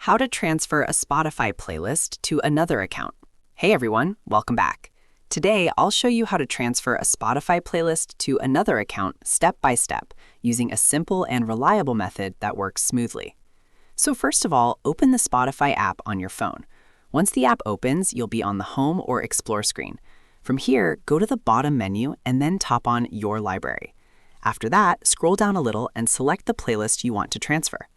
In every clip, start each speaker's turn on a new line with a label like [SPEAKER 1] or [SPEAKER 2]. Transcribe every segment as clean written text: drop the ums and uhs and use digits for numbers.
[SPEAKER 1] How to transfer a Spotify playlist to another account. Hey everyone, welcome back. Today, I'll show you how to transfer a Spotify playlist to another account step by step using a simple and reliable method that works smoothly. So first of all, open the Spotify app on your phone. Once the app opens, you'll be on the Home or Explore screen. From here, go to the bottom menu and then tap on Your Library. After that, scroll down a little and select the playlist you want to transfer.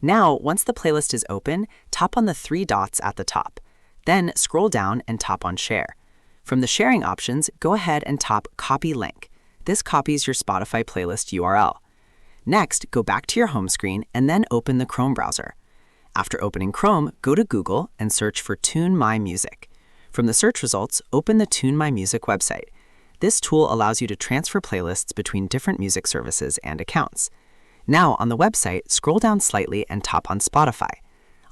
[SPEAKER 1] Now, once the playlist is open, tap on the three dots at the top. Then scroll down and tap on Share. From the sharing options, go ahead and tap Copy Link. This copies your Spotify playlist URL. Next, go back to your home screen and then open the Chrome browser. After opening Chrome, go to Google and search for Tune My Music. From the search results, open the Tune My Music website. This tool allows you to transfer playlists between different music services and accounts. Now, on the website, scroll down slightly and tap on Spotify.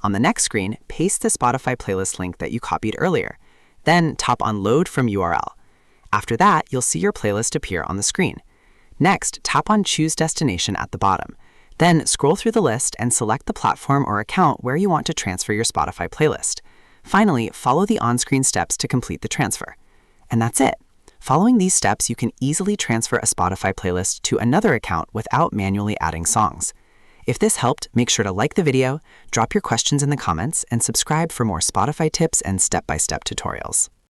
[SPEAKER 1] On the next screen, paste the Spotify playlist link that you copied earlier. Then tap on Load from URL. After that, you'll see your playlist appear on the screen. Next, tap on Choose Destination at the bottom. Then scroll through the list and select the platform or account where you want to transfer your Spotify playlist. Finally, follow the on-screen steps to complete the transfer. And that's it. Following these steps, you can easily transfer a Spotify playlist to another account without manually adding songs. If this helped, make sure to like the video, drop your questions in the comments, and subscribe for more Spotify tips and step-by-step tutorials.